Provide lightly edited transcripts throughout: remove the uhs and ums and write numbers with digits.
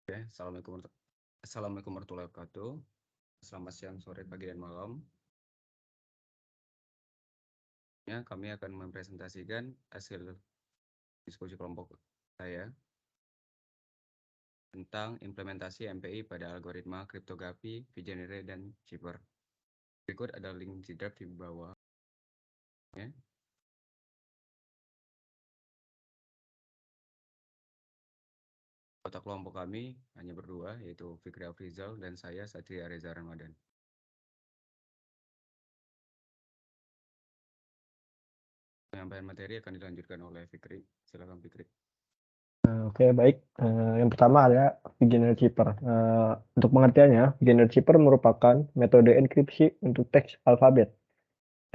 Oke, Assalamualaikum warahmatullahi wabarakatuh. Selamat siang, sore, pagi, dan malam. Ya, kami akan mempresentasikan hasil diskusi kelompok saya tentang implementasi MPI pada algoritma kriptografi, Vigenere, dan Shipper. Berikut ada link G-Drive di bawah. Ya. Anggota kelompok kami hanya berdua, yaitu Fikri Afrizal dan saya, Satria Reza Ramadan. Penyampaian materi akan dilanjutkan oleh Fikri. Silakan Fikri. Oke, baik. Yang pertama ada Vigenere Shipper. Untuk pengertiannya, Vigenere Shipper merupakan metode enkripsi untuk teks alfabet.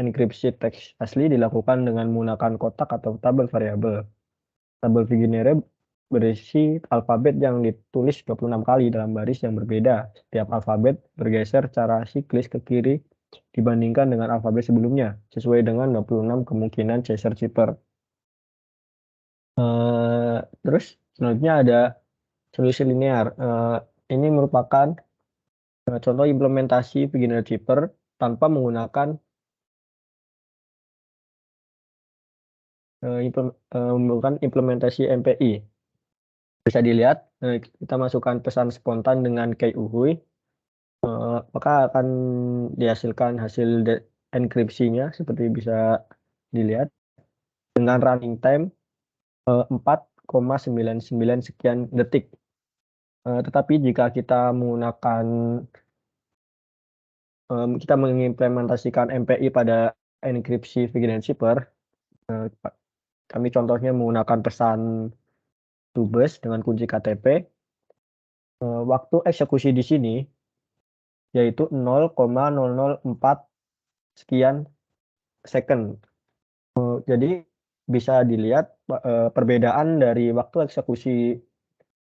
Enkripsi teks asli dilakukan dengan menggunakan kotak atau tabel variabel. Tabel Vigenere berisi alfabet yang ditulis 26 kali dalam baris yang berbeda. Setiap alfabet bergeser secara siklis ke kiri dibandingkan dengan alfabet sebelumnya, sesuai dengan 26 kemungkinan Caesar-Shipper. Terus selanjutnya ada solusi linear. Ini merupakan contoh implementasi Vigenere Shipper tanpa menggunakan implementasi MPI. Bisa dilihat, kita masukkan pesan spontan dengan key uhui, maka akan dihasilkan hasil enkripsinya seperti bisa dilihat dengan running time 4,99 sekian detik. Tetapi jika kita menggunakan kita mengimplementasikan MPI pada enkripsi Vigenere Shipper, kami contohnya menggunakan pesan tubes dengan kunci KTP. Waktu eksekusi di sini yaitu 0,004 sekian second. Jadi bisa dilihat perbedaan dari waktu eksekusi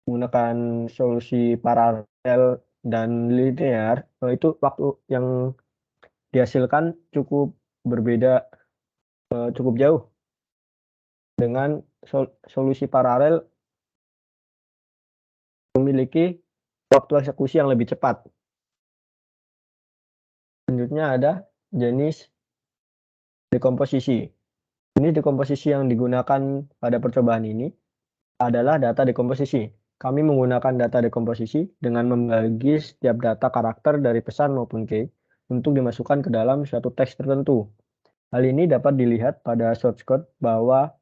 menggunakan solusi paralel dan linear, itu waktu yang dihasilkan cukup berbeda, cukup jauh. Dengan solusi paralel memiliki waktu eksekusi yang lebih cepat. Selanjutnya ada jenis dekomposisi. Jenis dekomposisi yang digunakan pada percobaan ini adalah data dekomposisi. Kami menggunakan data dekomposisi dengan membagi setiap data karakter dari pesan maupun key untuk dimasukkan ke dalam suatu teks tertentu. Hal ini dapat dilihat pada source code bahwa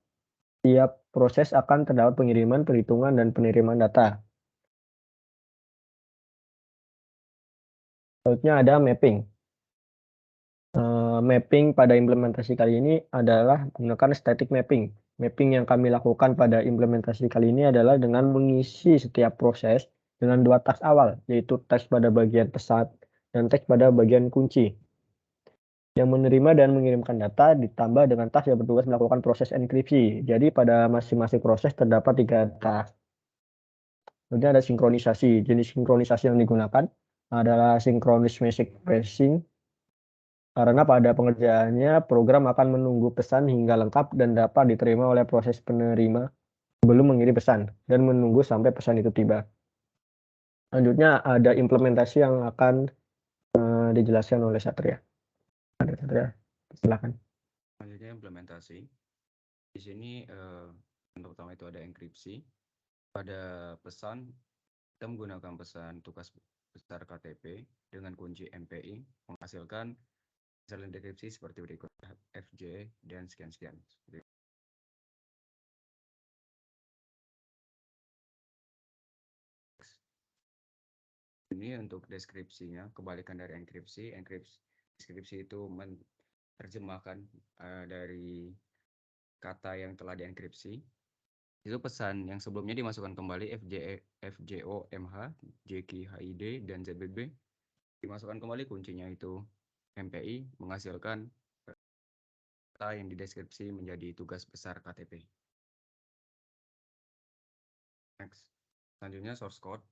setiap proses akan terdapat pengiriman, perhitungan, dan penerimaan data. Selanjutnya ada mapping. Mapping pada implementasi kali ini adalah menggunakan static mapping. Mapping yang kami lakukan pada implementasi kali ini adalah dengan mengisi setiap proses dengan dua teks awal, yaitu teks pada bagian pesan dan teks pada bagian kunci. Yang menerima dan mengirimkan data ditambah dengan teks yang bertugas melakukan proses enkripsi. Jadi pada masing-masing proses terdapat 3 teks. Kemudian ada sinkronisasi. Jenis sinkronisasi yang digunakan adalah synchronous message passing, karena pada pengerjaannya program akan menunggu pesan hingga lengkap dan dapat diterima oleh proses penerima sebelum mengirim pesan dan menunggu sampai pesan itu tiba. Selanjutnya ada implementasi yang akan dijelaskan oleh Satria. Satria, silakan. Selanjutnya implementasi. Di sini yang pertama itu ada enkripsi. Pada pesan, kita menggunakan pesan tugas besar KTP dengan kunci MPI menghasilkan hasil enkripsi seperti berikut: FJ dan sekian-sekian. Ini untuk deskripsinya, kebalikan dari enkripsi. Deskripsi itu menerjemahkan dari kata yang telah dienkripsi. Itu pesan yang sebelumnya dimasukkan kembali FJO, MH, JK, HID, dan ZBB. Dimasukkan kembali kuncinya itu MPI menghasilkan kata yang dideskripsi menjadi tugas besar KTP. Next. Selanjutnya source code.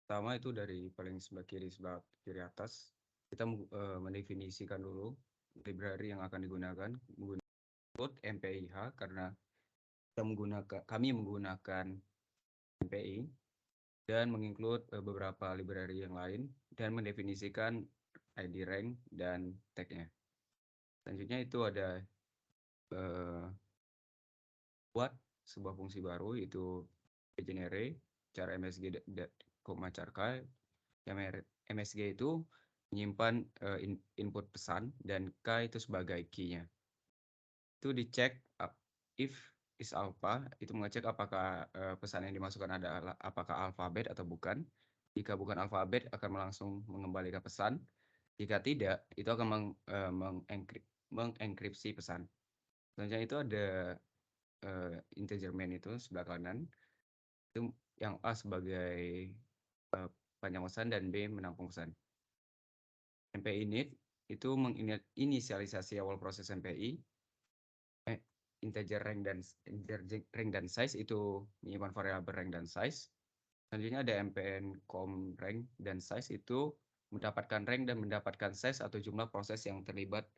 Pertama itu dari paling sebelah kiri atas, kita mendefinisikan dulu library yang akan digunakan, menggunakan code MPIH karena kami menggunakan MPI dan menginclude beberapa library yang lain dan mendefinisikan ID rank dan tag-nya. Selanjutnya itu ada buat sebuah fungsi baru itu generate cara MSG char MSG itu menyimpan input pesan dan K itu sebagai key-nya. Itu dicek if is alpha, itu mengecek apakah pesan yang dimasukkan adalah apakah alfabet atau bukan. Jika bukan alfabet akan langsung mengembalikan pesan. Jika tidak, itu akan mengenkripsi pesan. Selanjutnya itu ada integer main itu sebelah kanan. Itu yang A sebagai panjang pesan dan B menampung pesan. MPI init itu menginisialisasi awal proses MPI. Integer rank dan size itu menyimpan variabel rank dan size. Selanjutnya ada mpn com rank dan size itu mendapatkan rank dan mendapatkan size atau jumlah proses yang terlibat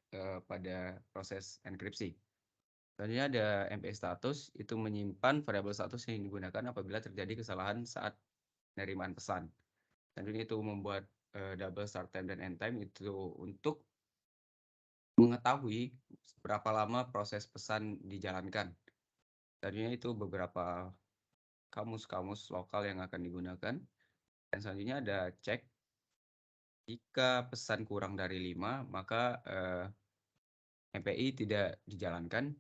pada proses enkripsi. Selanjutnya ada MPI status itu menyimpan variabel status yang digunakan apabila terjadi kesalahan saat penerimaan pesan. Selanjutnya itu membuat double start time dan end time itu untuk mengetahui berapa lama proses pesan dijalankan. Tadinya itu beberapa kamus-kamus lokal yang akan digunakan. Dan selanjutnya ada cek. Jika pesan kurang dari 5, maka MPI tidak dijalankan.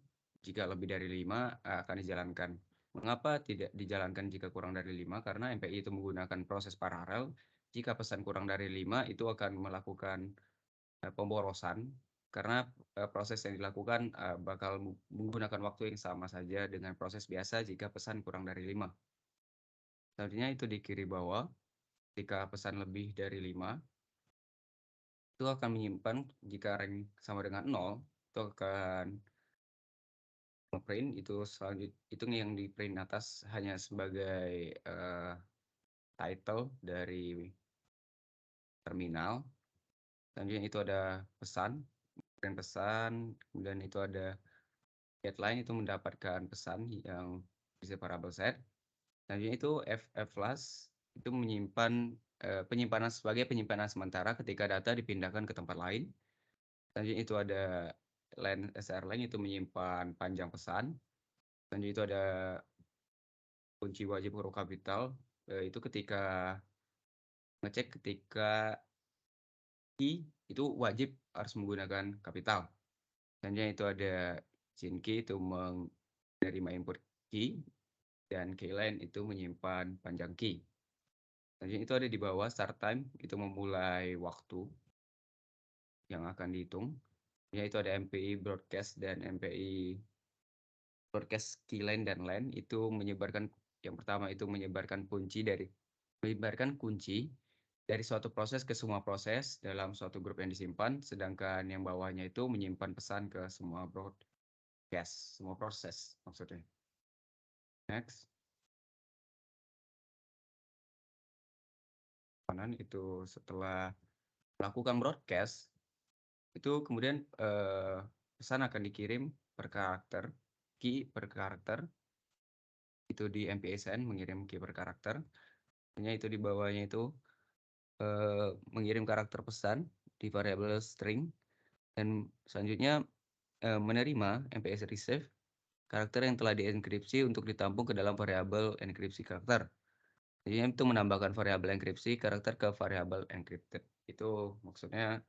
Jika lebih dari 5, akan dijalankan. Mengapa tidak dijalankan jika kurang dari 5? Karena MPI itu menggunakan proses paralel. Jika pesan kurang dari 5, itu akan melakukan pemborosan. Karena proses yang dilakukan bakal menggunakan waktu yang sama saja dengan proses biasa jika pesan kurang dari 5. Selanjutnya itu di kiri bawah, jika pesan lebih dari 5, itu akan menyimpan jika rank sama dengan 0, itu akan print itu yang di print atas hanya sebagai title dari terminal. Selanjutnya itu ada pesan, print pesan, kemudian itu ada deadline itu mendapatkan pesan yang bisa variable set. Selanjutnya itu flash itu menyimpan penyimpanan sebagai penyimpanan sementara ketika data dipindahkan ke tempat lain. Selanjutnya itu ada SRLine itu menyimpan panjang pesan. Selanjutnya itu ada kunci wajib huruf kapital itu ketika ngecek ketika key itu wajib harus menggunakan kapital. Selanjutnya itu ada chain key itu menerima input key dan keyline itu menyimpan panjang key. Selanjutnya itu ada di bawah start time itu memulai waktu yang akan dihitung, yaitu ada MPI broadcast dan MPI broadcast keyline dan line itu menyebarkan yang pertama itu menyebarkan kunci dari suatu proses ke semua proses dalam suatu grup yang disimpan, sedangkan yang bawahnya itu menyimpan pesan ke semua broadcast, semua proses maksudnya. Next. Kanan itu setelah melakukan broadcast itu kemudian pesan akan dikirim per karakter, key per karakter itu di MPSN mengirim key per karakter. Hanya itu di bawahnya itu mengirim karakter pesan di variabel string dan selanjutnya menerima MPS receive karakter yang telah dienkripsi untuk ditampung ke dalam variabel enkripsi karakter. Jadi itu menambahkan variabel enkripsi karakter ke variabel encrypted. Itu maksudnya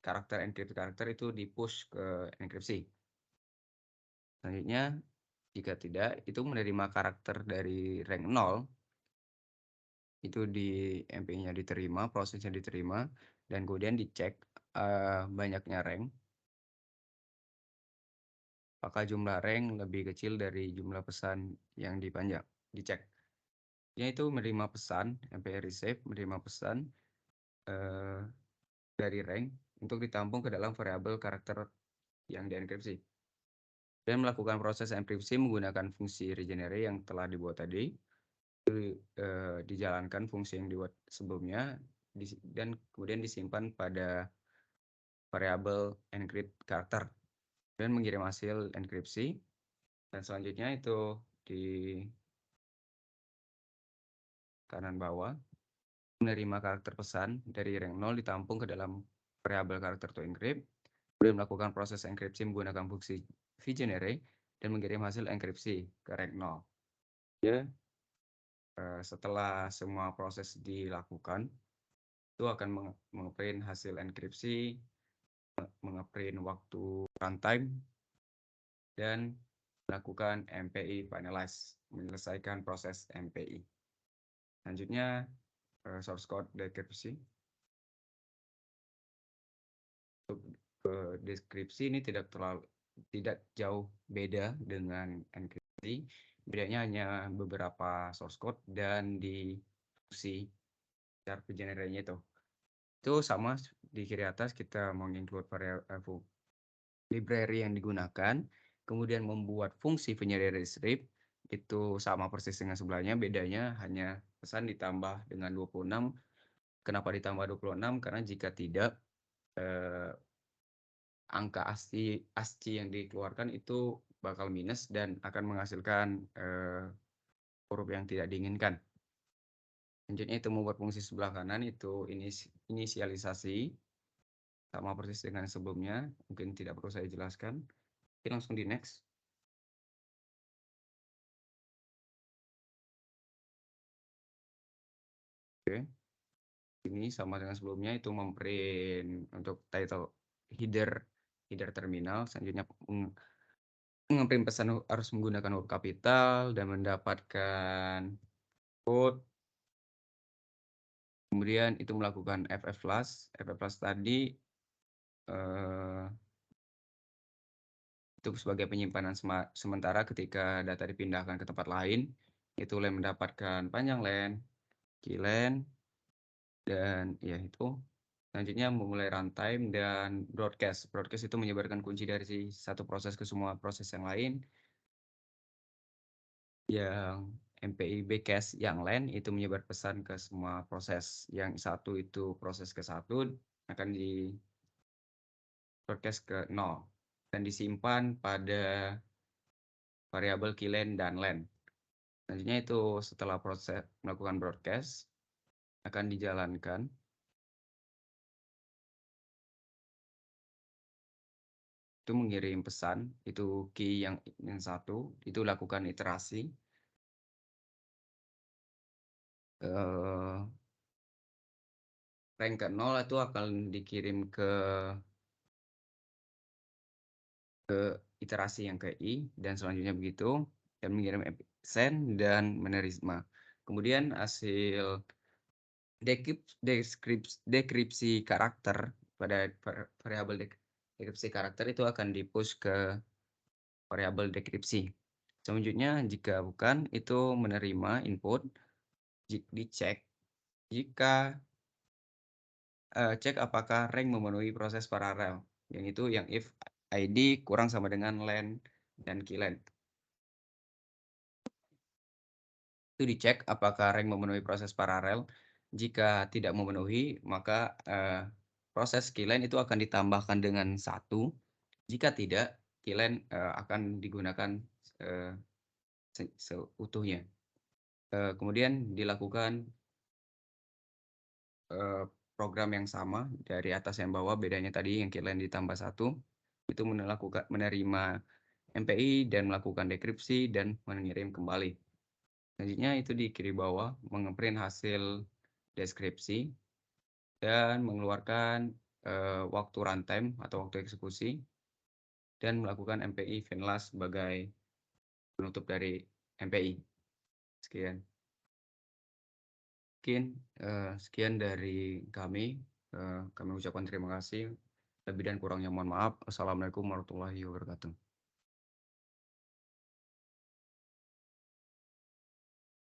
karakter encrypted karakter itu di-push ke enkripsi. Selanjutnya, jika tidak, itu menerima karakter dari rank 0, itu di MP-nya diterima, prosesnya diterima, dan kemudian dicek banyaknya rank. Apakah jumlah rank lebih kecil dari jumlah pesan yang dipanjang? Dicek. Itu menerima pesan, MP receive menerima pesan dari rank untuk ditampung ke dalam variabel karakter yang dienkripsi. Dan melakukan proses enkripsi menggunakan fungsi regenerate yang telah dibuat tadi. Itu dijalankan fungsi yang dibuat sebelumnya dan kemudian disimpan pada variabel encrypt karakter dan mengirim hasil enkripsi. Dan selanjutnya itu di kanan bawah, menerima karakter pesan dari rank 0 ditampung ke dalam variabel karakter to encrypt, kemudian melakukan proses enkripsi menggunakan fungsi vgenerate dan mengirim hasil enkripsi ke rank 0. Ya, setelah semua proses dilakukan, itu akan mengeprint hasil enkripsi, mengeprint waktu runtime, dan melakukan MPI finalize, menyelesaikan proses MPI. Selanjutnya, source code deskripsi. Untuk deskripsi ini tidak jauh beda dengan enkripsi. Bedanya hanya beberapa source code dan di fungsi char generate-nya itu sama di kiri atas kita menginclude variable library yang digunakan, kemudian membuat fungsi generate strip itu sama persis dengan sebelahnya, bedanya hanya pesan ditambah dengan 26. Kenapa ditambah 26? Karena jika tidak, angka ASCII yang dikeluarkan itu bakal minus dan akan menghasilkan huruf yang tidak diinginkan. Selanjutnya itu membuat fungsi sebelah kanan itu inisialisasi, sama persis dengan sebelumnya, mungkin tidak perlu saya jelaskan. Oke, langsung di next. Oke, ini sama dengan sebelumnya, itu memprint untuk title header terminal. Selanjutnya mengeprint pesan harus menggunakan huruf kapital dan mendapatkan code. Kemudian itu melakukan FF plus tadi itu sebagai penyimpanan sementara ketika data dipindahkan ke tempat lain. Itu len mendapatkan panjang len, keylen, dan ya itu. Selanjutnya memulai runtime dan broadcast. Broadcast itu menyebarkan kunci dari satu proses ke semua proses yang lain. Yang MPI bcache yang lain itu menyebar pesan ke semua proses. Yang satu itu proses ke satu akan di broadcast ke 0 dan disimpan pada variabel keylen dan len. Selanjutnya itu setelah proses melakukan broadcast akan dijalankan. Itu mengirim pesan, itu key yang satu, itu lakukan iterasi. Rank ke 0 itu akan dikirim ke iterasi yang ke I, dan selanjutnya begitu, dan mengirim send dan menerima. Kemudian hasil dekripsi karakter pada variabel dekripsi karakter itu akan di-push ke variabel dekripsi. Selanjutnya jika bukan, itu menerima input, dicek jika cek apakah rank memenuhi proses paralel, yang itu yang if id kurang sama dengan len dan keylen. Itu dicek apakah rank memenuhi proses paralel. Jika tidak memenuhi, maka proses keylen itu akan ditambahkan dengan 1. Jika tidak, keylen akan digunakan seutuhnya. Kemudian dilakukan program yang sama dari atas yang bawah, bedanya tadi yang keylen ditambah 1, itu menerima MPI dan melakukan dekripsi dan mengirim kembali. Selanjutnya itu di kiri bawah mengeprint hasil deskripsi dan mengeluarkan waktu runtime atau waktu eksekusi dan melakukan MPI finalize sebagai penutup dari MPI. Sekian. Mungkin sekian dari kami. Kami ucapkan terima kasih. Lebih dan kurangnya mohon maaf. Assalamualaikum warahmatullahi wabarakatuh.